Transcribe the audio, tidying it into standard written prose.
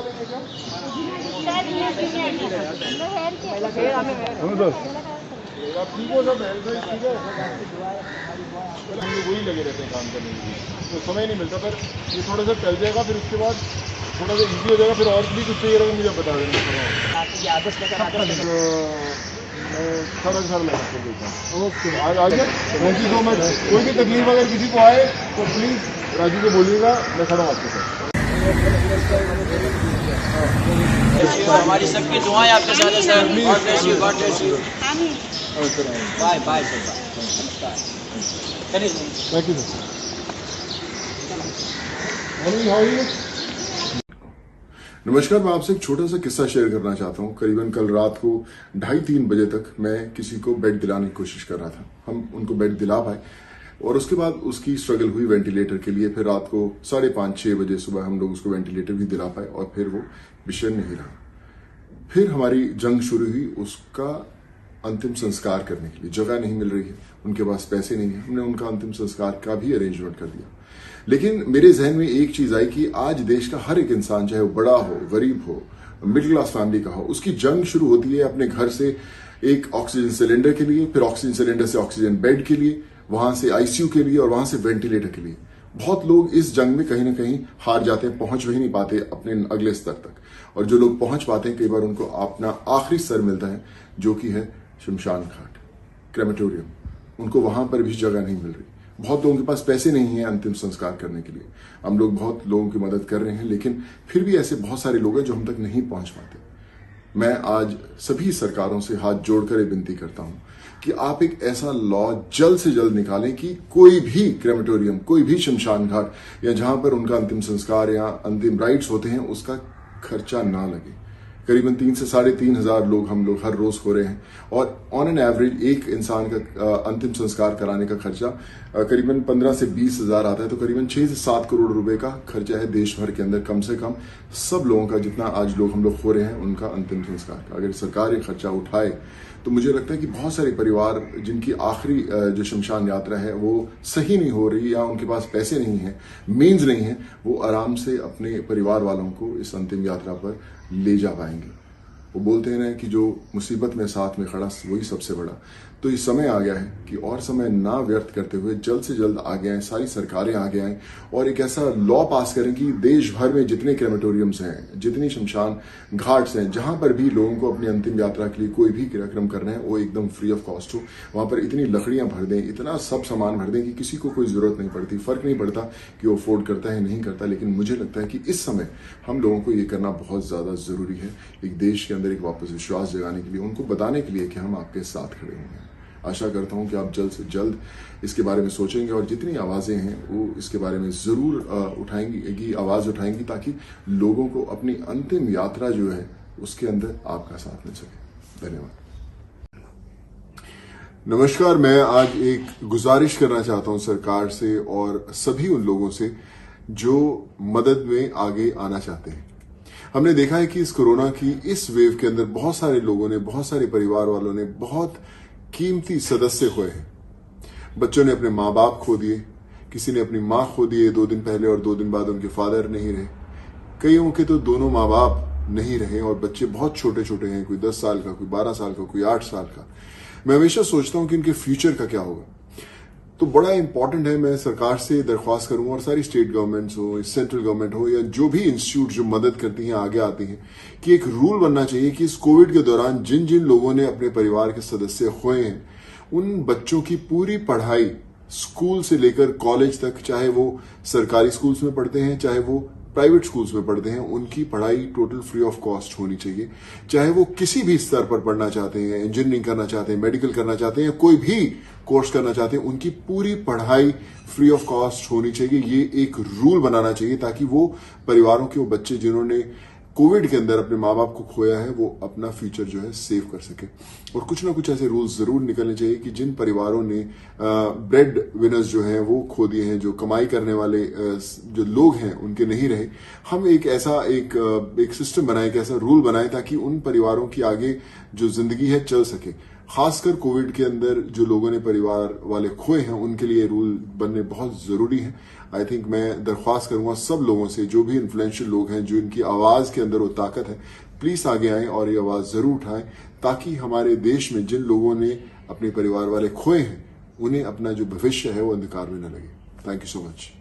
लेंगे क्या? आप ठीक हो सब? हेल्थ वाइज ठीक है? हम लोग वही लगे रहते हैं काम करने के लिए, तो समय नहीं मिलता। पर ये थोड़ा सा टल जाएगा, फिर उसके बाद थोड़ा सा ईजी हो जाएगा। फिर और भी कुछ चाहिए रहेगा मुझे बता देना। मैं सारा लगा कर देता हूँ। ओके, आज आ जाए। Thank you so much. कोई भी तकलीफ अगर किसी को आए तो प्लीज़ राजू को बोलिएगा, मैं खड़ा हूँ आपके साथ। हमारी सबकी दुआएं आपके साथ है sir. God bless you, God bless you. Bye bye sir. Thank you sir. Morning, how are you? नमस्कार, मैं आपसे एक छोटा सा किस्सा शेयर करना चाहता हूँ। करीबन कल रात को 2:30-3 बजे तक मैं किसी को बेड दिलाने की कोशिश कर रहा था। हम उनको बेड दिला पाए और उसके बाद उसकी स्ट्रगल हुई वेंटिलेटर के लिए। फिर रात को 5:30-6 बजे सुबह हम लोग उसको वेंटिलेटर भी दिला पाए और फिर वो विषय नहीं रहा। फिर हमारी जंग शुरू हुई उसका अंतिम संस्कार करने के लिए। जगह नहीं मिल रही है, उनके पास पैसे नहीं है। हमने उनका अंतिम संस्कार का भी अरेंजमेंट कर दिया। लेकिन मेरे जहन में एक चीज आई कि आज देश का हर एक इंसान, चाहे वो बड़ा हो, गरीब हो, मिडिल क्लास फैमिली का हो, उसकी जंग शुरू होती है अपने घर से एक ऑक्सीजन सिलेंडर के लिए, फिर ऑक्सीजन सिलेंडर से ऑक्सीजन बेड के लिए, वहां से आईसीयू के लिए और वहां से वेंटिलेटर के लिए। बहुत लोग इस जंग में कहीं ना कहीं हार जाते हैं, पहुंच ही नहीं पाते अपने अगले स्तर तक। और जो लोग पहुंच पाते हैं, कई बार उनको अपना आखिरी स्तर मिलता है, जो कि है शमशान घाट, क्रेमेटोरियम। उनको वहां पर भी जगह नहीं मिल रही। बहुत लोगों के पास पैसे नहीं है अंतिम संस्कार करने के लिए। हम लोग बहुत लोगों की मदद कर रहे हैं, लेकिन फिर भी ऐसे बहुत सारे लोग हैं जो हम तक नहीं पहुंच पाते। मैं आज सभी सरकारों से हाथ जोड़कर एक विनती करता हूं कि आप एक ऐसा लॉ जल्द से जल्द निकालें कि कोई भी क्रेमेटोरियम, कोई भी शमशान घाट या जहां पर उनका अंतिम संस्कार या अंतिम राइट्स होते हैं, उसका खर्चा ना लगे। करीबन 3 से 3.5 हजार लोग हम लोग हर रोज हो रहे हैं और ऑन एन एवरेज एक इंसान का अंतिम संस्कार कराने का खर्चा करीबन 15 से 20 हजार आता है। तो करीबन 6 से 7 करोड़ रुपए का खर्चा है देश भर के अंदर, कम से कम सब लोगों का, जितना आज लोग हम लोग हो रहे हैं उनका अंतिम संस्कार का। अगर सरकार ये खर्चा उठाए तो मुझे लगता है कि बहुत सारे परिवार जिनकी आखिरी जो शमशान यात्रा है वो सही नहीं हो रही या उनके पास पैसे नहीं है, मीन्स नहीं है, वो आराम से अपने परिवार वालों को इस अंतिम यात्रा पर ले जा पाएंगे। वो बोलते हैं ना कि जो मुसीबत में साथ में खड़ा वही सबसे बड़ा। तो ये समय आ गया है कि और समय ना व्यर्थ करते हुए जल्द से जल्द आगे आए, सारी सरकारें आगे आएं और एक ऐसा लॉ पास करें कि देश भर में जितने क्रेमेटोरियम्स हैं, जितनी शमशान घाट्स हैं, जहां पर भी लोगों को अपनी अंतिम यात्रा के लिए कोई भी कार्यक्रम करना है, वो एकदम फ्री ऑफ कॉस्ट हो। वहां पर इतनी लकड़ियां भर दें, इतना सब सामान भर दें कि किसी को कोई जरूरत नहीं पड़ती। फर्क नहीं पड़ता कि वो अफोर्ड करता है नहीं करता, लेकिन मुझे लगता है कि इस समय हम लोगों को ये करना बहुत ज्यादा जरूरी है, एक देश के अंदर एक वापस विश्वास जगाने के लिए, उनको बताने के लिए कि हम आपके साथ खड़े हुए हैं। आशा करता हूं कि आप जल्द से जल्द इसके बारे में सोचेंगे और जितनी आवाजें हैं वो इसके बारे में जरूर उठाएंगी, आवाज उठाएंगी, ताकि लोगों को अपनी अंतिम यात्रा जो है उसके अंदर आपका साथ मिल सके। धन्यवाद। नमस्कार, मैं आज एक गुजारिश करना चाहता हूं सरकार से और सभी उन लोगों से जो मदद में आगे आना चाहते हैं। हमने देखा है कि इस कोरोना की इस वेव के अंदर बहुत सारे लोगों ने, बहुत सारे परिवार वालों ने बहुत कीमती सदस्य खोए हैं। बच्चों ने अपने माँ बाप खो दिए, किसी ने अपनी माँ खो दिए 2 दिन पहले और 2 दिन बाद उनके फादर नहीं रहे। कईयों के तो दोनों माँ बाप नहीं रहे और बच्चे बहुत छोटे छोटे हैं, कोई 10 साल का, कोई 12 साल का, कोई 8 साल का। मैं हमेशा सोचता हूं कि इनके फ्यूचर का क्या होगा। तो बड़ा इंपॉर्टेंट है, मैं सरकार से दरख्वास्त करूंगा और सारी स्टेट गवर्नमेंट्स हो, सेंट्रल गवर्नमेंट हो या जो भी इंस्टीट्यूट जो मदद करती हैं, आगे आती हैं, कि एक रूल बनना चाहिए कि इस कोविड के दौरान जिन जिन लोगों ने अपने परिवार के सदस्य खोए हैं, उन बच्चों की पूरी पढ़ाई स्कूल से लेकर कॉलेज तक, चाहे वो सरकारी स्कूल्स में पढ़ते हैं चाहे वो प्राइवेट स्कूल्स में पढ़ते हैं, उनकी पढ़ाई टोटल फ्री ऑफ कॉस्ट होनी चाहिए। चाहे वो किसी भी स्तर पर पढ़ना चाहते हैं, इंजीनियरिंग करना चाहते हैं, मेडिकल करना चाहते हैं या कोई भी कोर्स करना चाहते हैं, उनकी पूरी पढ़ाई फ्री ऑफ कॉस्ट होनी चाहिए। ये एक रूल बनाना चाहिए ताकि वो परिवारों के वो बच्चे जिन्होंने कोविड के अंदर अपने माँ बाप को खोया है वो अपना फ्यूचर जो है सेव कर सके। और कुछ ना कुछ ऐसे रूल्स जरूर निकलने चाहिए कि जिन परिवारों ने ब्रेड विनर्स जो हैं वो खो दिए हैं, जो कमाई करने वाले जो लोग हैं उनके नहीं रहे, हम एक ऐसा एक सिस्टम बनाए, एक ऐसा रूल बनाए ताकि उन परिवारों की आगे जो जिंदगी है चल सके। खासकर कोविड के अंदर जो लोगों ने परिवार वाले खोए हैं उनके लिए रूल बनने बहुत जरूरी है। आई थिंक मैं दरख्वास्त करूंगा सब लोगों से, जो भी इन्फ्लुएंशियल लोग हैं, जो इनकी आवाज के अंदर वो ताकत है, प्लीज आगे आएं और ये आवाज जरूर उठाएं, ताकि हमारे देश में जिन लोगों ने अपने परिवार वाले खोए हैं उन्हें अपना जो भविष्य है वो अंधकार में न लगे। Thank you so much.